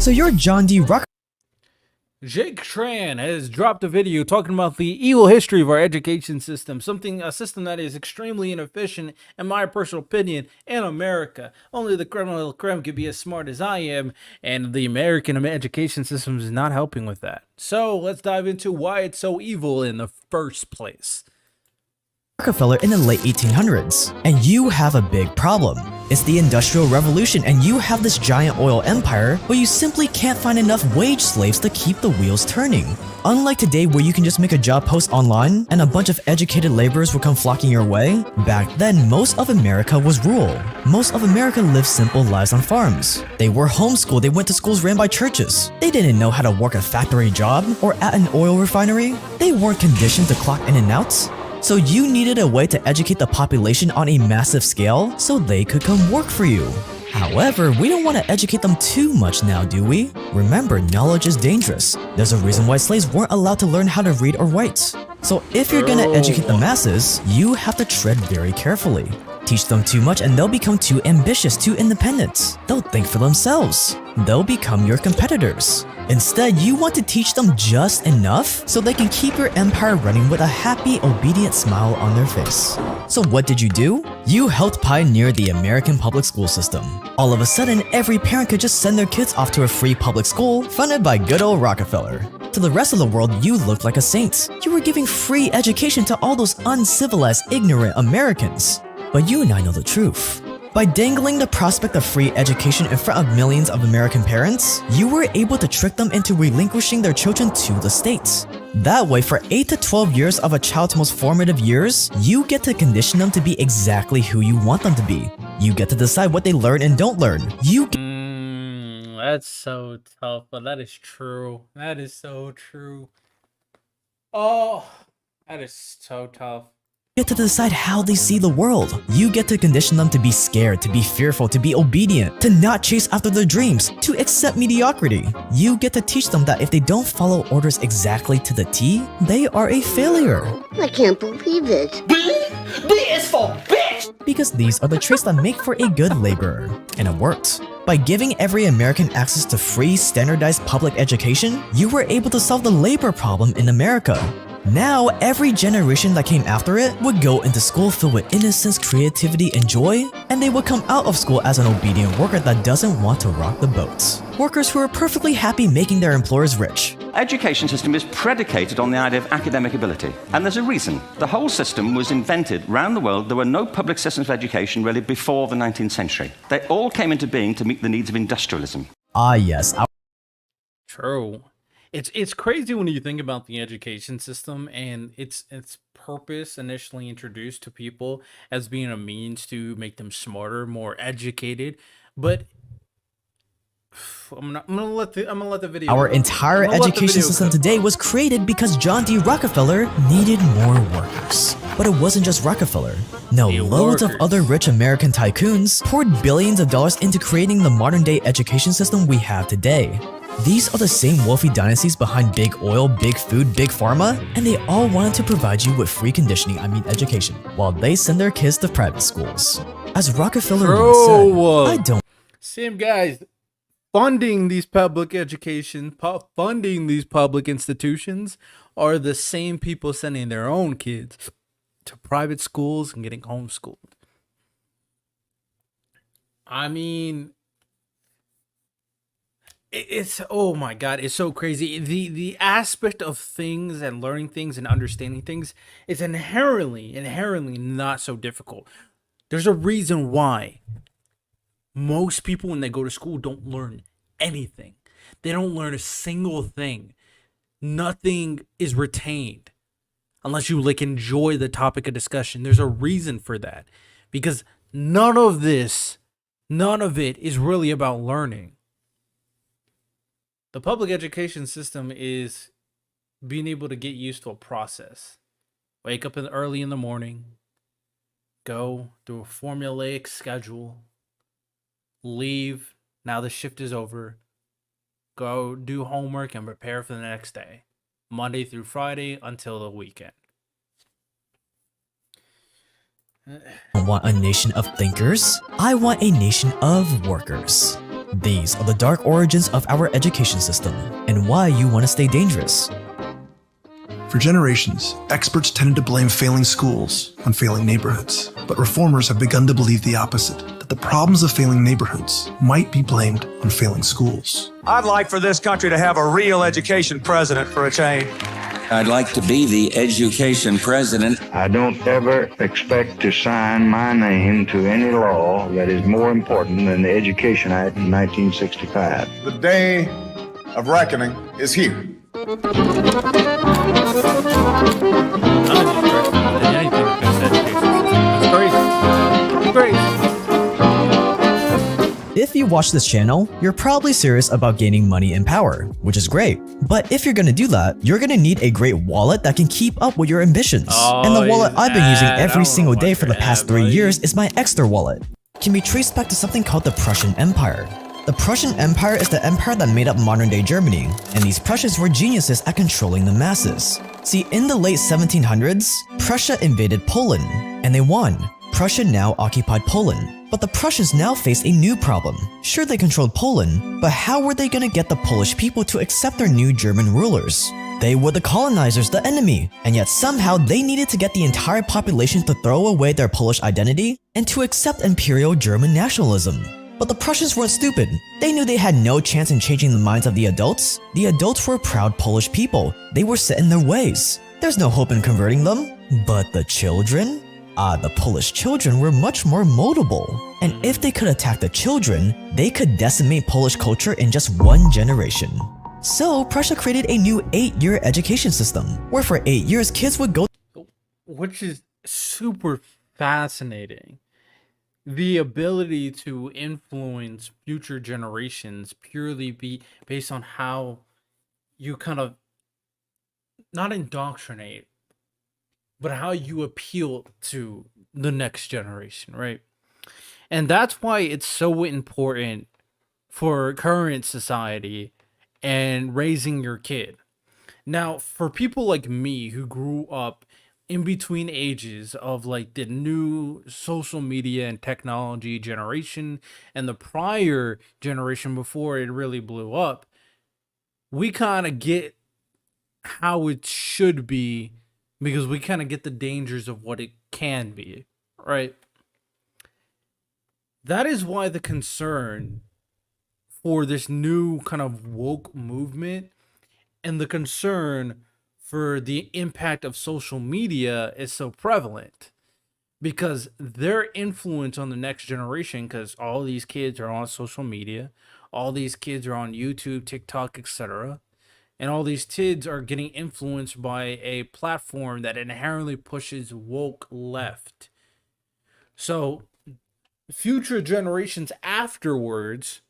So you're John D. Rockefeller. Jake Tran has dropped a video talking about the evil history of our education system, a system that is extremely inefficient, in my personal opinion, in America. Only the criminal creme could be as smart as I am, and the American education system is not helping with that. So let's dive into why it's so evil in the first place. Rockefeller in the late 1800s, and you have a big problem. It's the Industrial Revolution, and you have this giant oil empire, but you simply can't find enough wage slaves to keep the wheels turning. Unlike today where you can just make a job post online and a bunch of educated laborers will come flocking your way, back then most of America was rural. Most of America lived simple lives on farms. They were homeschooled, they went to schools ran by churches. They didn't know how to work a factory job or at an oil refinery. They weren't conditioned to clock in and out. So you needed a way to educate the population on a massive scale so they could come work for you. However, we don't want to educate them too much now, do we? Remember, knowledge is dangerous. There's a reason why slaves weren't allowed to learn how to read or write. So if you're gonna educate the masses, you have to tread very carefully. Teach them too much and they'll become too ambitious, too independent. They'll think for themselves. They'll become your competitors. Instead, you want to teach them just enough so they can keep your empire running with a happy, obedient smile on their face. So what did you do? You helped pioneer the American public school system. All of a sudden, every parent could just send their kids off to a free public school funded by good old Rockefeller. To the rest of the world, you looked like a saint. You were giving free education to all those uncivilized, ignorant Americans. But you and I know the truth. By dangling the prospect of free education in front of millions of American parents, you were able to trick them into relinquishing their children to the state. That way, for 8 to 12 years of a child's most formative years, you get to condition them to be exactly who you want them to be. You get to decide what they learn and don't learn. That's so tough, but that is true. That is so true. Oh, that is so tough. Get to decide how they see the world. You get to condition them to be scared, to be fearful, to be obedient, to not chase after their dreams, to accept mediocrity. You get to teach them that if they don't follow orders exactly to the T, they are a failure. I can't believe it. B is for bitch! Because these are the traits that make for a good laborer. And it worked. By giving every American access to free, standardized public education, you were able to solve the labor problem in America. Now, every generation that came after it would go into school filled with innocence, creativity, and joy, and they would come out of school as an obedient worker that doesn't want to rock the boat. Workers who are perfectly happy making their employers rich. Education system is predicated on the idea of academic ability. And there's a reason. The whole system was invented around the world. There were no public systems of education really before the 19th century. They all came into being to meet the needs of industrialism. Ah yes. True. It's crazy when you think about the education system and its purpose initially introduced to people as being a means to make them smarter, more educated. But I'm gonna let the video. Our go. entire I'm gonna let the education video system go. today was created because John D. Rockefeller needed more workers. But it wasn't just Rockefeller. No, The loads of workers. other rich American tycoons poured billions of dollars into creating the modern-day education system we have today. These are the same wealthy dynasties behind big oil, big food, big pharma, and they all wanted to provide you with free conditioning, education, while they send their kids to private schools. As Rockefeller once True. said, I don't Same guys funding these public education, funding these public institutions are the same people sending their own kids to private schools and getting homeschooled. I mean, it's oh my god, it's so crazy. The aspect of things and learning things and understanding things is inherently not so difficult. There's a reason why most people when they go to school don't learn anything. They don't learn a single thing. Nothing is retained unless you like enjoy the topic of discussion. There's a reason for that. Because none of it is really about learning. The public education system is being able to get used to a process. Wake up early in the morning, go through a formulaic schedule, leave, now the shift is over, go do homework and prepare for the next day, Monday through Friday until the weekend. I want a nation of thinkers. I want a nation of workers. These are the dark origins of our education system and why you want to stay dangerous. For generations, experts tended to blame failing schools on failing neighborhoods, but reformers have begun to believe the opposite, that the problems of failing neighborhoods might be blamed on failing schools. I'd like for this country to have a real education president for a change. I'd like to be the education president. I don't ever expect to sign my name to any law that is more important than the Education Act of 1965. The day of reckoning is here. If you watch this channel, you're probably serious about gaining money and power, which is great. But if you're gonna do that, you're gonna need a great wallet that can keep up with your ambitions. And the wallet I've been using every single day for the past 3 years is my Exter wallet. It can be traced back to something called the Prussian Empire. The Prussian Empire is the empire that made up modern-day Germany, and these Prussians were geniuses at controlling the masses. See, in the late 1700s, Prussia invaded Poland, and they won. Prussia now occupied Poland, but the Prussians now face a new problem. Sure, they controlled Poland, but how were they gonna get the Polish people to accept their new German rulers? They were the colonizers, the enemy, and yet somehow they needed to get the entire population to throw away their Polish identity and to accept Imperial German nationalism. But the Prussians weren't stupid. They knew they had no chance in changing the minds of the adults. The adults were proud Polish people. They were set in their ways. There's no hope in converting them. But the children? The Polish children were much more moldable. And if they could attack the children, they could decimate Polish culture in just one generation. So Prussia created a new 8-year education system, where for 8 years kids would go, which is super fascinating. The ability to influence future generations purely be based on how you kind of not indoctrinate, but how you appeal to the next generation, right? And that's why it's so important for current society and raising your kid. Now, for people like me who grew up in between ages of like the new social media and technology generation and the prior generation before it really blew up, we kind of get how it should be because we kind of get the dangers of what it can be, right? That is why the concern for this new kind of woke movement and the concern for the impact of social media is so prevalent, because their influence on the next generation, because all these kids are on social media, all these kids are on YouTube, TikTok, etc., and all these kids are getting influenced by a platform that inherently pushes woke left. So future generations afterwards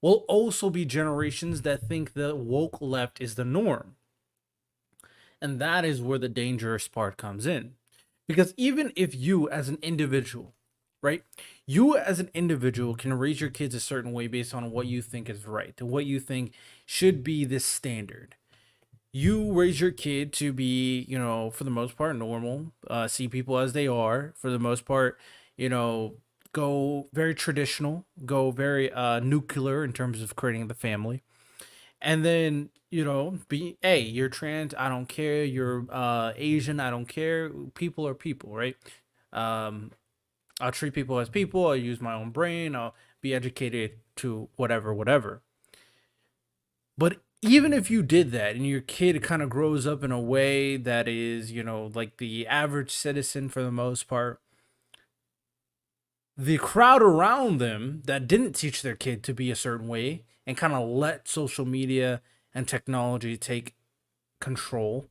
will also be generations that think the woke left is the norm. And that is where the dangerous part comes in. Because even if you as an individual, right? You as an individual can raise your kids a certain way based on what you think is right, and what you think should be the standard. You raise your kid to be, you know, for the most part, normal, see people as they are, for the most part, you know, go very traditional, go very nuclear in terms of creating the family. And then, you know, be, hey, you're trans, I don't care. You're Asian, I don't care. People are people, right? I'll treat people as people. I'll use my own brain. I'll be educated to whatever. But even if you did that and your kid kind of grows up in a way that is, you know, like the average citizen for the most part, the crowd around them that didn't teach their kid to be a certain way and kind of let social media and technology take control,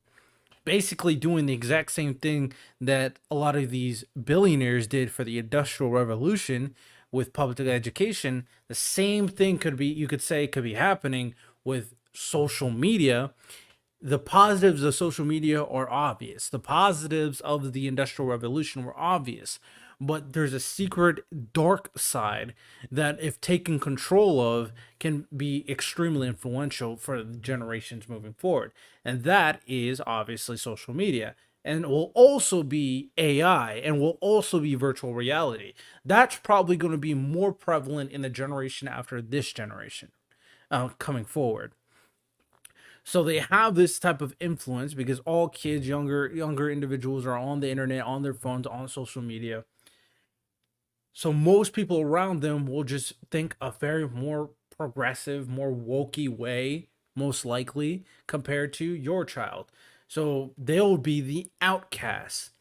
basically doing the exact same thing that a lot of these billionaires did for the Industrial Revolution with public education. The same thing could be, you could say, could be happening with social media. The positives of social media are obvious. The positives of the Industrial Revolution were obvious. But there's a secret dark side that, if taken control of, can be extremely influential for generations moving forward. And that is obviously social media. and will also be AI and will also be virtual reality. That's probably going to be more prevalent in the generation after this generation coming forward. So they have this type of influence because all kids, younger individuals are on the internet, on their phones, on social media. So most people around them will just think a very more progressive, more wokey way, most likely, compared to your child. So they'll be the outcasts.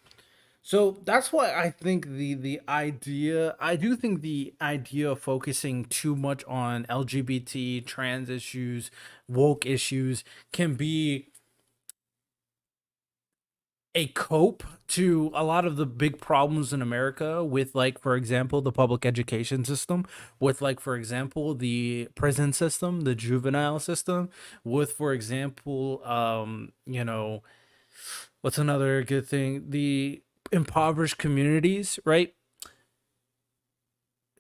So that's why I think the idea of focusing too much on LGBT, trans issues, woke issues can be a cope to a lot of the big problems in America with, like, for example, the public education system, with, like, for example, the prison system, the juvenile system, with, for example, you know, what's another good thing? The impoverished communities, right?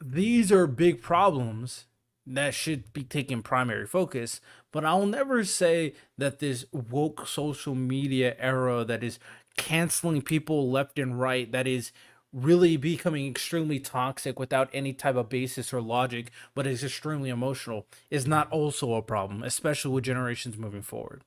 These are big problems that should be taking primary focus, but I'll never say that this woke social media era that is canceling people left and right, that is really becoming extremely toxic without any type of basis or logic, but is extremely emotional, is not also a problem, especially with generations moving forward.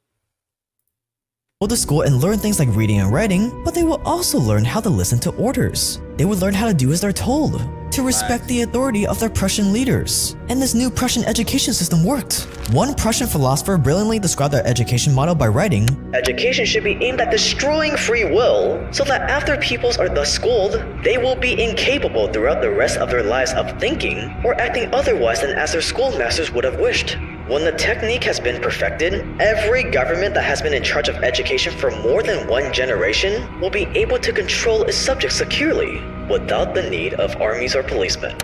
Go to school and learn things like reading and writing, but they will also learn how to listen to orders. They would learn how to do as they're told, to respect the authority of their Prussian leaders. And this new Prussian education system worked. One Prussian philosopher brilliantly described their education model by writing, "Education should be aimed at destroying free will, so that after pupils are thus schooled, they will be incapable throughout the rest of their lives of thinking or acting otherwise than as their schoolmasters would have wished. When the technique has been perfected, every government that has been in charge of education for more than one generation will be able to control its subjects securely, without the need of armies or policemen."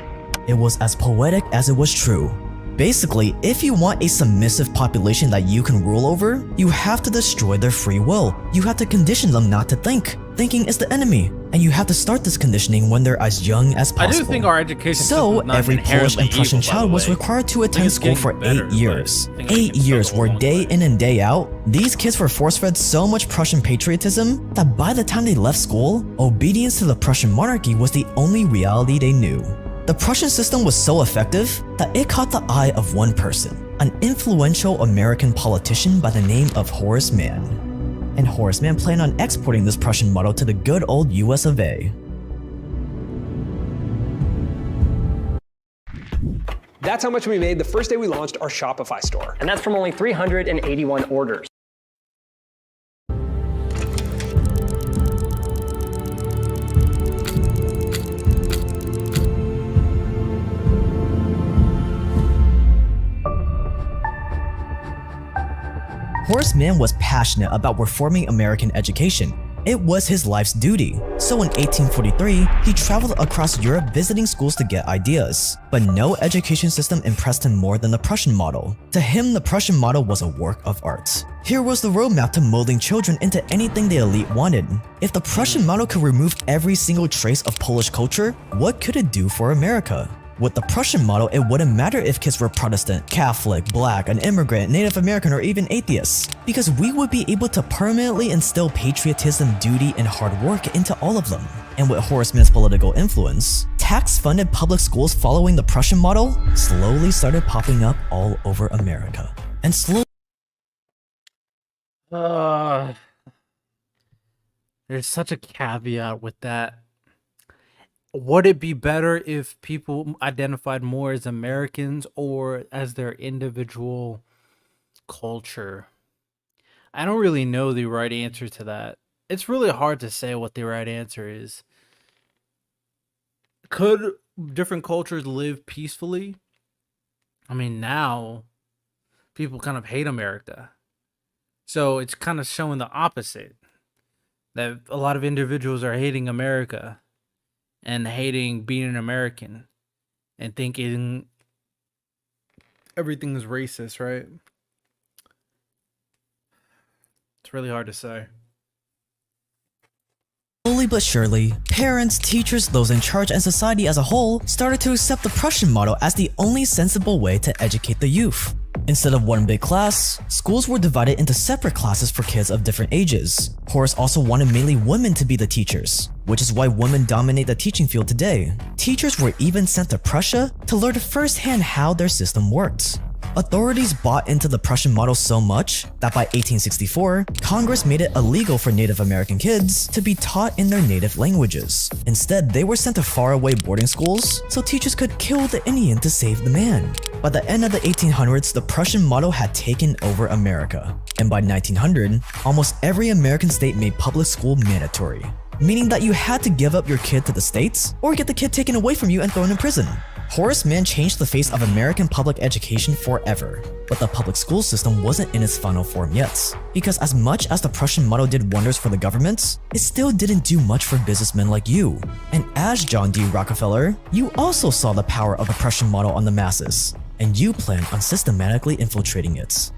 It was as poetic as it was true. Basically, if you want a submissive population that you can rule over, you have to destroy their free will. You have to condition them not to think. Thinking is the enemy, and you have to start this conditioning when they're as young as possible. I do think our education So, system is not every Polish inherently and Prussian evil, by the child was way. required to I think attend it's school getting for better, 8 but years. I think it's 8 getting years better where along the day way. in and day out, these kids were force-fed so much Prussian patriotism that by the time they left school, obedience to the Prussian monarchy was the only reality they knew. The Prussian system was so effective that it caught the eye of one person, an influential American politician by the name of Horace Mann. And Horace Mann planned on exporting this Prussian model to the good old US of A. That's how much we made the first day we launched our Shopify store. And that's from only 381 orders. Horace Mann was passionate about reforming American education. It was his life's duty. So in 1843, he traveled across Europe visiting schools to get ideas. But no education system impressed him more than the Prussian model. To him, the Prussian model was a work of art. Here was the roadmap to molding children into anything the elite wanted. If the Prussian model could remove every single trace of Polish culture, what could it do for America? With the Prussian model, it wouldn't matter if kids were Protestant, Catholic, Black, an immigrant, Native American, or even atheists, because we would be able to permanently instill patriotism, duty, and hard work into all of them. And with Horace Mann's political influence, tax-funded public schools following the Prussian model slowly started popping up all over America. And slowly there's such a caveat with that. Would it be better if people identified more as Americans or as their individual culture? I don't really know the right answer to that. It's really hard to say what the right answer is. Could different cultures live peacefully? I mean, now people kind of hate America. So it's kind of showing the opposite. That a lot of individuals are hating America and hating being an American and thinking everything is racist, right? It's really hard to say. Slowly but surely, parents, teachers, those in charge, and society as a whole started to accept the Prussian model as the only sensible way to educate the youth. Instead of one big class, schools were divided into separate classes for kids of different ages. Horace also wanted mainly women to be the teachers, which is why women dominate the teaching field today. Teachers were even sent to Prussia to learn firsthand how their system worked. Authorities bought into the Prussian model so much that by 1864, Congress made it illegal for Native American kids to be taught in their native languages. Instead, they were sent to faraway boarding schools so teachers could kill the Indian to save the man. By the end of the 1800s, the Prussian model had taken over America. And by 1900, almost every American state made public school mandatory, meaning that you had to give up your kid to the states or get the kid taken away from you and thrown in prison. Horace Mann changed the face of American public education forever, but the public school system wasn't in its final form yet, because as much as the Prussian model did wonders for the government, it still didn't do much for businessmen like you. And as John D. Rockefeller, you also saw the power of the Prussian model on the masses, and you planned on systematically infiltrating it.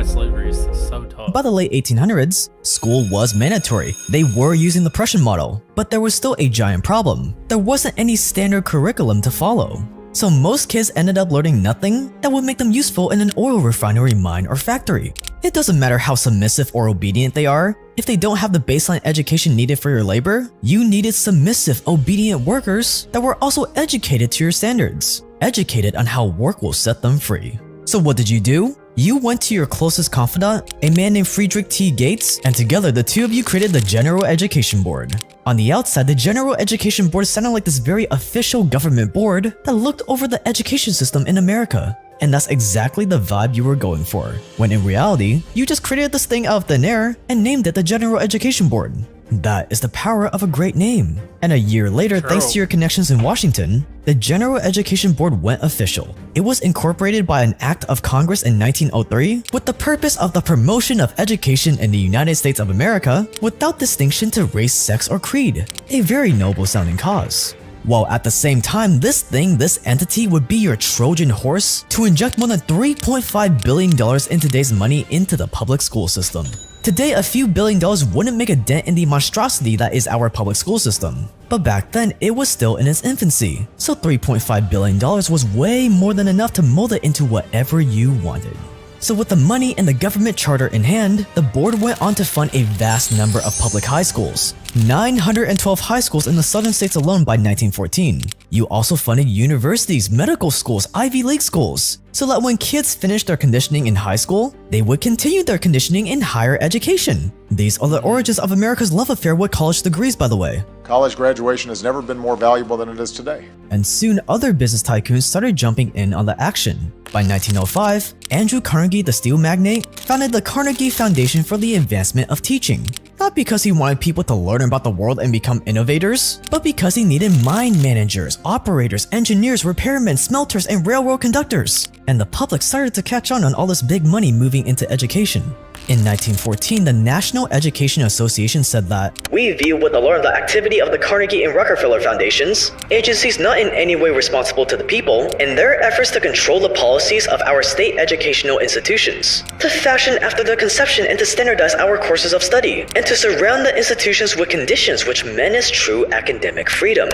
Slavery is so tough. By the late 1800s, school was mandatory. They were using the Prussian model, but there was still a giant problem. There wasn't any standard curriculum to follow. So most kids ended up learning nothing that would make them useful in an oil refinery, mine, or factory. It doesn't matter how submissive or obedient they are. If they don't have the baseline education needed for your labor, you needed submissive, obedient workers that were also educated to your standards, educated on how work will set them free. So what did you do? You went to your closest confidant, a man named Friedrich T. Gates, and together the two of you created the General Education Board. On the outside, the General Education Board sounded like this very official government board that looked over the education system in America. And that's exactly the vibe you were going for, when in reality, you just created this thing out of thin air and named it the General Education Board. That is the power of a great name. And a year later, thanks to your connections in Washington, the General Education Board went official. It was incorporated by an act of Congress in 1903 with the purpose of the promotion of education in the United States of America without distinction to race, sex, or creed. A very noble sounding cause. While at the same time, this entity would be your Trojan horse to inject more than $3.5 billion in today's money into the public school system. Today, a few $1 billion wouldn't make a dent in the monstrosity that is our public school system. But back then, it was still in its infancy, so $3.5 billion was way more than enough to mold it into whatever you wanted. So with the money and the government charter in hand, the board went on to fund a vast number of public high schools, 912 high schools in the southern states alone by 1914. You also funded universities, medical schools, Ivy League schools, so that when kids finished their conditioning in high school, they would continue their conditioning in higher education. These are the origins of America's love affair with college degrees, by the way. College graduation has never been more valuable than it is today. And soon other business tycoons started jumping in on the action. By 1905, Andrew Carnegie, the steel magnate, founded the Carnegie Foundation for the Advancement of Teaching. Not because he wanted people to learn about the world and become innovators, but because he needed mine managers, operators, engineers, repairmen, smelters, and railroad conductors. And the public started to catch on all this big money moving into education. In 1914, the National Education Association said that, "We view with alarm the activity of the Carnegie and Rockefeller Foundations, agencies not in any way responsible to the people, in their efforts to control the policies of our state educational institutions, to fashion after their conception and to standardize our courses of study, and to surround the institutions with conditions which menace true academic freedom."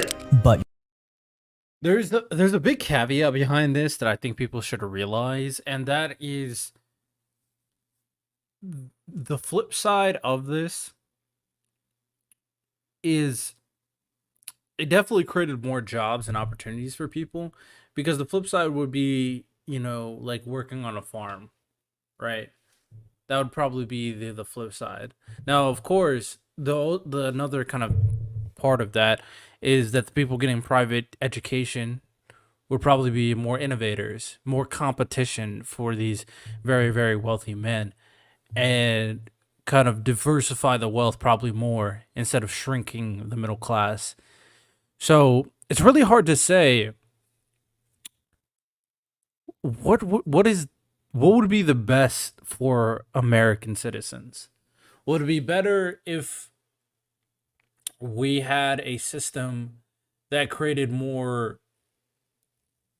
But there's a big caveat behind this that I think people should realize, and that is the flip side of this is it definitely created more jobs and opportunities for people, because the flip side would be, you know, like working on a farm, right? That would probably be the flip side. Now, of course, the another kind of part of that is that the people getting private education would probably be more innovators, more competition for these very, very wealthy men, and kind of diversify the wealth probably more instead of shrinking the middle class. So it's really hard to say what would be the best for American citizens. Would it be better if we had a system that created more,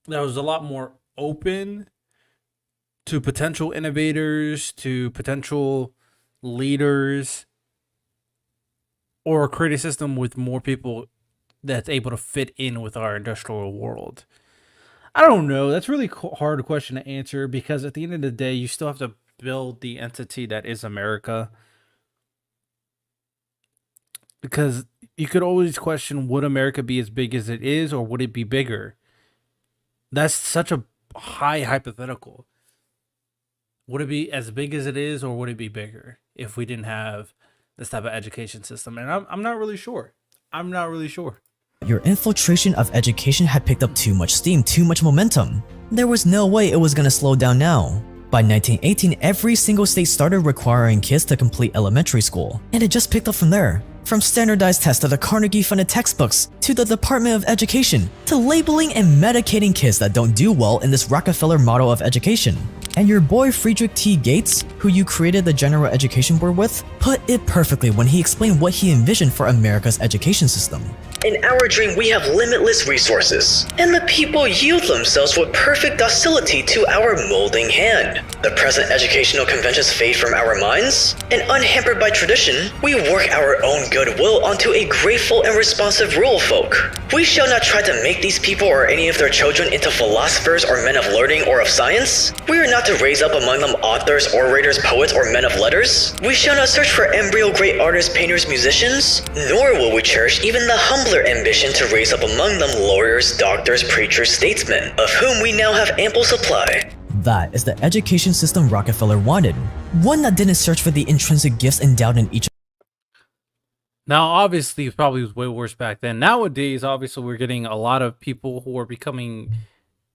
that was a lot more open to potential innovators, to potential, leaders, or create a system with more people that's able to fit in with our industrial world? I don't know. That's really hard question to answer, because at the end of the day, you still have to build the entity that is America. Because you could always question, would America be as big as it is, or would it be bigger? That's such a high hypothetical. Would it be as big as it is, or would it be bigger if we didn't have this type of education system? And I'm not really sure. I'm not really sure. Your infiltration of education had picked up too much steam, too much momentum. There was no way it was gonna slow down now. By 1918, every single state started requiring kids to complete elementary school, and it just picked up from there. From standardized tests to the Carnegie-funded textbooks, to the Department of Education, to labeling and medicating kids that don't do well in this Rockefeller model of education. And your boy Friedrich T. Gates, who you created the General Education Board with, put it perfectly when he explained what he envisioned for America's education system. In our dream, we have limitless resources, and the people yield themselves with perfect docility to our molding hand. The present educational conventions fade from our minds, and unhampered by tradition, we work our own goodwill onto a grateful and responsive rural folk. We shall not try to make these people or any of their children into philosophers or men of learning or of science. We are not to raise up among them authors, orators, poets, or men of letters. We shall not search for embryo great artists, painters, musicians, nor will we cherish even the humbler ambition to raise up among them lawyers, doctors, preachers, statesmen, of whom we now have ample supply. That is the education system Rockefeller wanted. One that didn't search for the intrinsic gifts endowed in each. Now, obviously, it probably was way worse back then. Nowadays, obviously, we're getting a lot of people who are becoming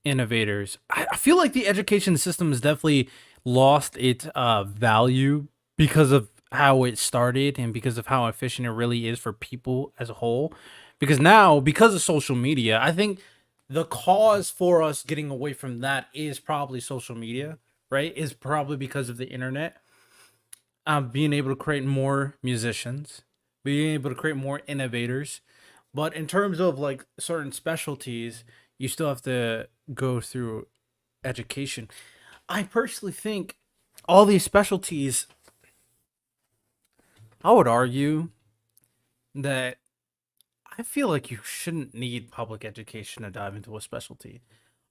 innovators. I feel like the education system has definitely lost its value because of how it started and because of how efficient it really is for people as a whole. Because now, because of social media, I think the cause for us getting away from that is probably social media, right? Is probably because of the internet. Being able to create more musicians, being able to create more innovators. But in terms of like certain specialties, you still have to go through education. I personally think all these specialties, I would argue that I feel like you shouldn't need public education to dive into a specialty.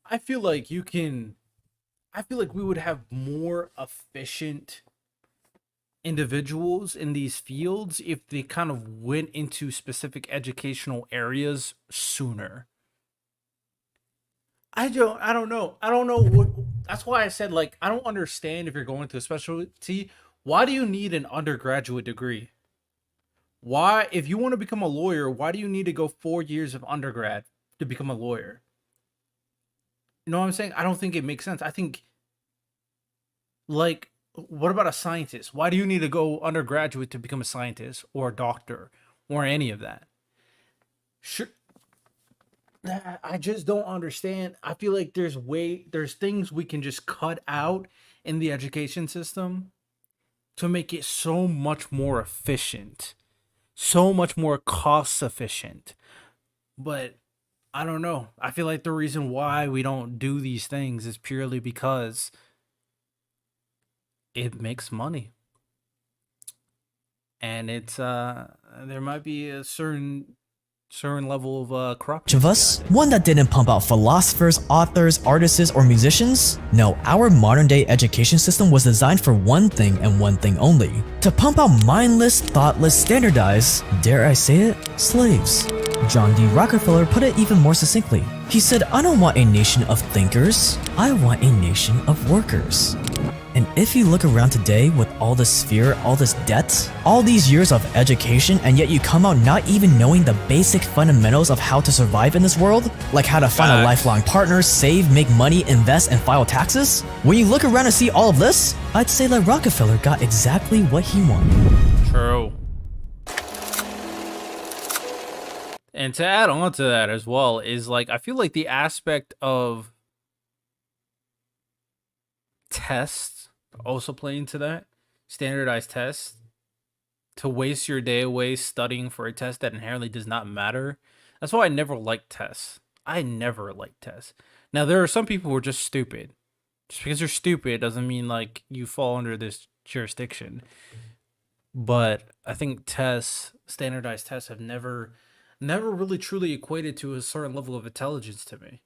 I feel like we would have more efficient individuals in these fields if they kind of went into specific educational areas sooner. I don't know what, that's why I said, like, I don't understand if you're going to a specialty, why do you need an undergraduate degree? Why, if you want to become a lawyer, why do you need to go 4 years of undergrad to become a lawyer? You know what I'm saying? I don't think it makes sense. I think, like, what about a scientist? Why do you need to go undergraduate to become a scientist or a doctor or any of that? Sure. I just don't understand. I feel like there's things we can just cut out in the education system to make it so much more efficient, so much more cost efficient. But I don't know. I feel like the reason why we don't do these things is purely because it makes money. And it's there might be a certain level of corruption. Of us, one that didn't pump out philosophers, authors, artists, or musicians? No, our modern day education system was designed for one thing and one thing only: to pump out mindless, thoughtless, standardized, dare I say it, slaves. John D. Rockefeller put it even more succinctly. He said, "I don't want a nation of thinkers, I want a nation of workers." And if you look around today with all this fear, all this debt, all these years of education, and yet you come out not even knowing the basic fundamentals of how to survive in this world, like how to find a lifelong partner, save, make money, invest, and file taxes, when you look around and see all of this, I'd say that Rockefeller got exactly what he wanted. True. And to add on to that as well is, like, I feel like the aspect of tests also play into that. Standardized tests. To waste your day away studying for a test that inherently does not matter. That's why I never liked tests. I never liked tests. Now, there are some people who are just stupid. Just because you're stupid doesn't mean, like, you fall under this jurisdiction. but I think standardized tests have never really truly equated to a certain level of intelligence to me.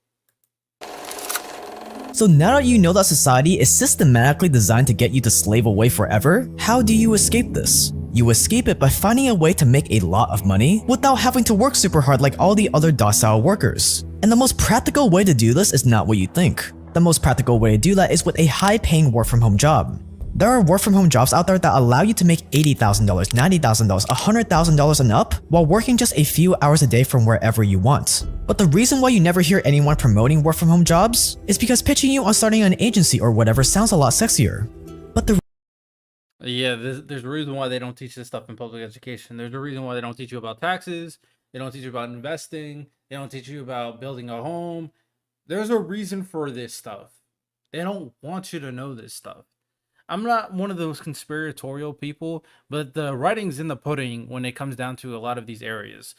So now that you know that society is systematically designed to get you to slave away forever, how do you escape this? You escape it by finding a way to make a lot of money without having to work super hard like all the other docile workers. And the most practical way to do this is not what you think. The most practical way to do that is with a high-paying work-from-home job. There are work-from-home jobs out there that allow you to make $80,000, $90,000, $100,000 and up while working just a few hours a day from wherever you want. But the reason why you never hear anyone promoting work-from-home jobs is because pitching you on starting an agency or whatever sounds a lot sexier. But the Yeah, there's a reason why they don't teach this stuff in public education. There's a reason why they don't teach you about taxes. They don't teach you about investing. They don't teach you about building a home. There's a reason for this stuff. They don't want you to know this stuff. I'm not one of those conspiratorial people, but the writing's in the pudding when it comes down to a lot of these areas,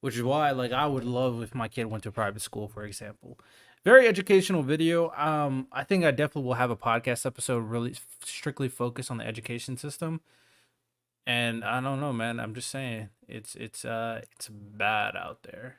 which is why, like, I would love if my kid went to private school, for example. Very educational video. I think I definitely will have a podcast episode really strictly focused on the education system. And I don't know, man. I'm just saying it's bad out there.